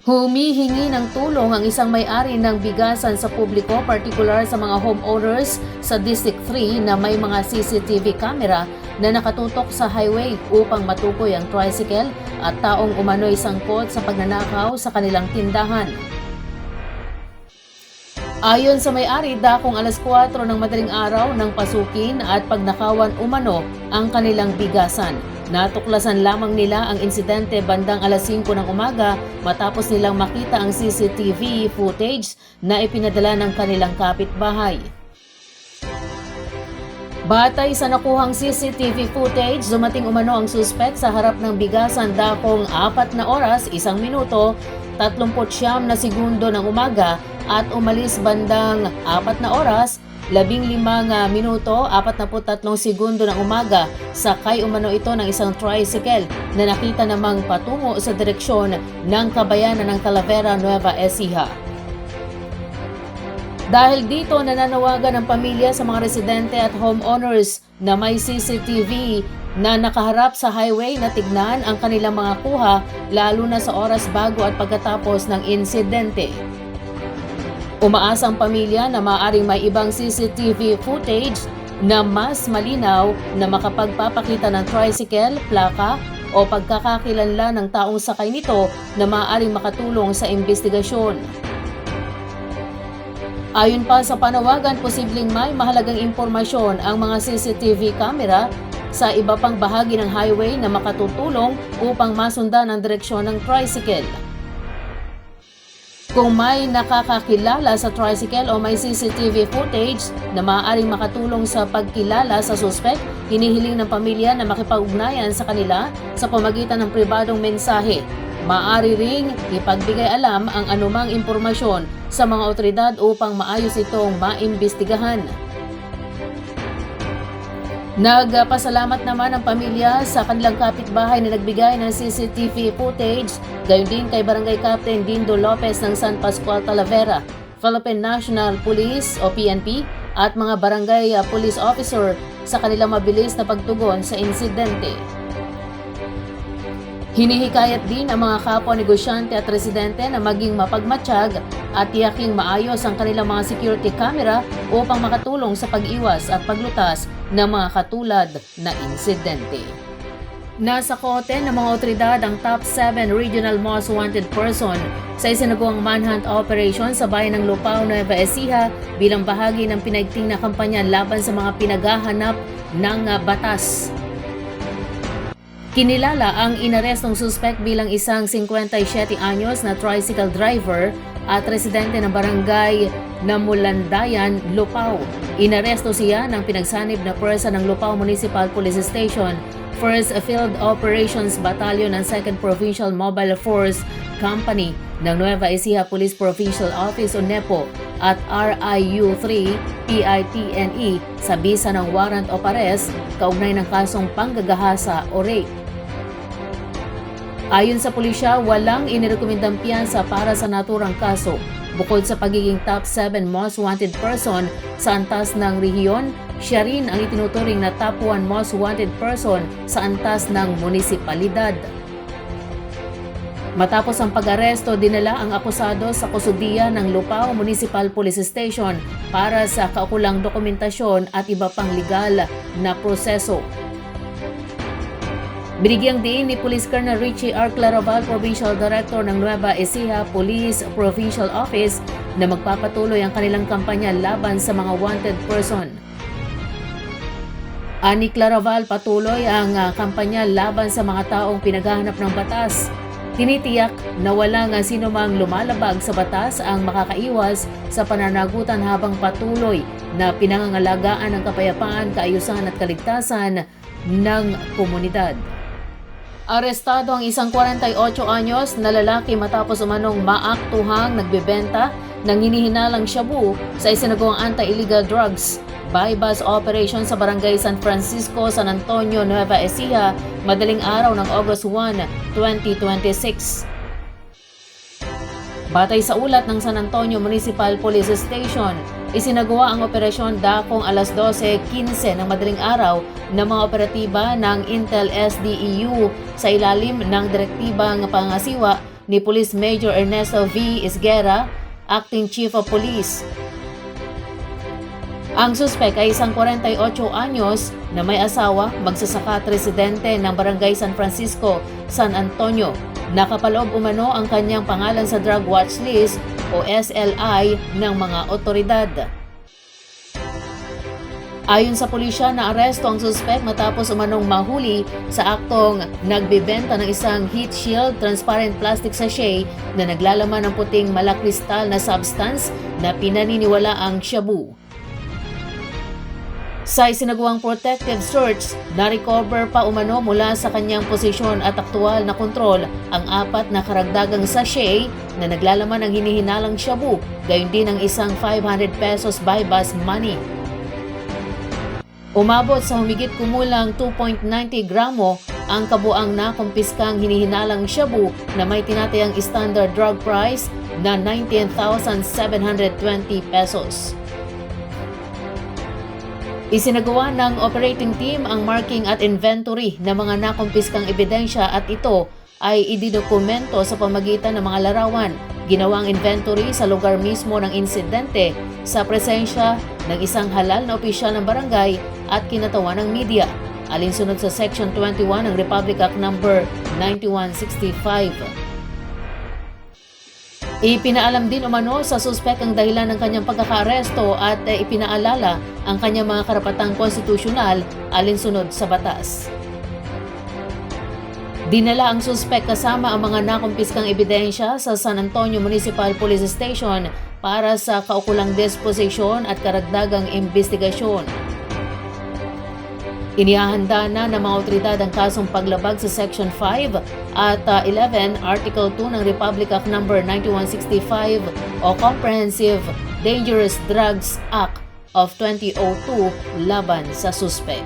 Humihingi ng tulong ang isang may-ari ng bigasan sa publiko, partikular sa mga homeowners sa District 3 na may mga CCTV camera na nakatutok sa highway upang matukoy ang tricycle at taong umano'y sangkot sa pagnanakaw sa kanilang tindahan. Ayon sa may-ari, dakong alas 4 ng madaling araw nang pasukin at pagnakawan umano ang kanilang bigasan. Natuklasan lamang nila ang insidente bandang alas 5 ng umaga matapos nilang makita ang CCTV footage na ipinadala ng kanilang kapitbahay. Batay sa nakuhang CCTV footage, dumating umano ang suspect sa harap ng bigasan dakong 4 na oras, 1 minuto, 39 na segundo ng umaga at umalis bandang 4 na oras, 15 minuto, 43 segundo ng umaga. Sakay umano ito ng isang tricycle na nakita namang patungo sa direksyon ng Kabayanan ng Talavera, Nueva Ecija. Dahil dito, nananawagan ng pamilya sa mga residente at homeowners na may CCTV na nakaharap sa highway na tignan ang kanilang mga kuha, lalo na sa oras bago at pagkatapos ng insidente. Umaasa ang pamilya na maaaring may ibang CCTV footage na mas malinaw na makapagpapakita ng tricycle, plaka o pagkakakilanlan ng taong sakay nito na maaaring makatulong sa investigasyon. Ayon pa sa panawagan, posibleng may mahalagang impormasyon ang mga CCTV camera sa iba pang bahagi ng highway na makatutulong upang masundan ang direksyon ng tricycle. Kung may nakakakilala sa tricycle o may CCTV footage na maaaring makatulong sa pagkilala sa suspect, hinihiling ng pamilya na makipag-ugnayan sa kanila sa pamamagitan ng pribadong mensahe. Maaari ring ipagbigay alam ang anumang impormasyon sa mga otoridad upang maayos itong maimbestigahan. Nagpasalamat naman ang pamilya sa kanilang kapitbahay na nagbigay ng CCTV footage, gayon din kay Barangay Captain Dindo Lopez ng San Pascual, Talavera, Philippine National Police o PNP at mga barangay police officer sa kanilang mabilis na pagtugon sa insidente. Hinihikayat din ang mga kapwa negosyante at residente na maging mapagmatsyag at tiyaking maayos ang kanilang mga security camera upang makatulong sa pag-iwas at paglutas ng mga katulad na insidente. Nasa kote ng mga otoridad ang top 7 regional most wanted person sa isinagawang manhunt operation sa bayan ng Lupao, Nueva Ecija bilang bahagi ng pinaigting na kampanya laban sa mga pinaghahanap ng batas. Kinilala ang inarestong suspect bilang isang 57 anyos na tricycle driver at residente ng barangay Namulandayan, Lupao. Inaresto siya ng pinagsanib na puwersa ng Lupao Municipal Police Station, 1st Field Operations Battalion ng 2nd Provincial Mobile Force Company ng Nueva Ecija Police Provincial Office o NEPO at RIU-3 PITNE sa bisa ng warrant of arrest kaugnay ng kasong panggagahasa o rape. Ayon sa pulisya, walang inirekomendang piyansa para sa naturang kaso. Bukod sa pagiging top 7 most wanted person sa antas ng rehiyon, siya rin ang itinuturing na top 1 most wanted person sa antas ng munisipalidad. Matapos ang pag-aresto, dinala ang akusado sa kustudiya ng Lupao Municipal Police Station para sa kaukulang dokumentasyon at iba pang legal na proseso. Binigyang diin ni Police Colonel Richie R. Claraval, Provincial Director ng Nueva Ecija Police Provincial Office, na magpapatuloy ang kanilang kampanya laban sa mga wanted person. Ani Claraval, patuloy ang kampanya laban sa mga taong pinaghahanap ng batas. Tinitiyak na walang sinumang lumalabag sa batas ang makakaiwas sa pananagutan habang patuloy na pinangangalagaan ang kapayapaan, kaayusan at kaligtasan ng komunidad. Arestado ang isang 48 anyos na lalaki matapos umanong maaktuhang nagbebenta ng hinihinalang shabu sa isinagawang anti-illegal drugs buy-bust operation sa Barangay San Francisco, San Antonio, Nueva Ecija, madaling araw ng August 1, 2026. Batay sa ulat ng San Antonio Municipal Police Station, isinagawa ang operasyon dakong alas 12:15 ng madaling araw ng mga operatiba ng Intel SDEU sa ilalim ng direktibang pangasiwa ni Police Major Ernesto V. Isguera, Acting Chief of Police. Ang suspek ay isang 48 anyos na may asawa, magsasaka at residente ng Barangay San Francisco, San Antonio. Nakapaloob umano ang kanyang pangalan sa Drug Watch List o SLI ng mga otoridad. Ayon sa pulisya, naaresto ang suspek matapos umanong mahuli sa aktong nagbebenta ng isang heat shield transparent plastic sachet na naglalaman ng puting malakristal na substance na pinaniniwala ang shabu. Sa isinagawang protective search, na-recover pa umano mula sa kanyang posisyon at aktual na kontrol ang 4 na karagdagang sachet na naglalaman ng hinihinalang shabu, gayon din ang isang 500 pesos buy bus money. Umabot sa humigit kumulang 2.90 gramo ang kabuang nakumpiskang hinihinalang shabu na may tinatayang standard drug price na 19,720 pesos. Isinagawa ng operating team ang marking at inventory ng mga nakumpiskang ebidensya at ito ay ididokumento sa pamagitan ng mga larawan. Ginawang inventory sa lugar mismo ng insidente sa presensya ng isang halal na opisyal ng barangay at kinatawan ng media, alinsunod sa Section 21 ng Republic Act No. 9165. Ipinaalam din umano sa suspek ang dahilan ng kanyang pagkakaaresto at ipinaalala ang kanyang mga karapatang konstitusyonal alinsunod sa batas. Dinala ang suspek kasama ang mga nakumpiskang ebidensya sa San Antonio Municipal Police Station para sa kaukulang disposisyon at karagdagang investigasyon. Inihahanda na ng mga otoridad ang kasong paglabag sa Section 5 at 11 Article 2 ng Republic Act No. 9165 o Comprehensive Dangerous Drugs Act of 2002 laban sa suspek.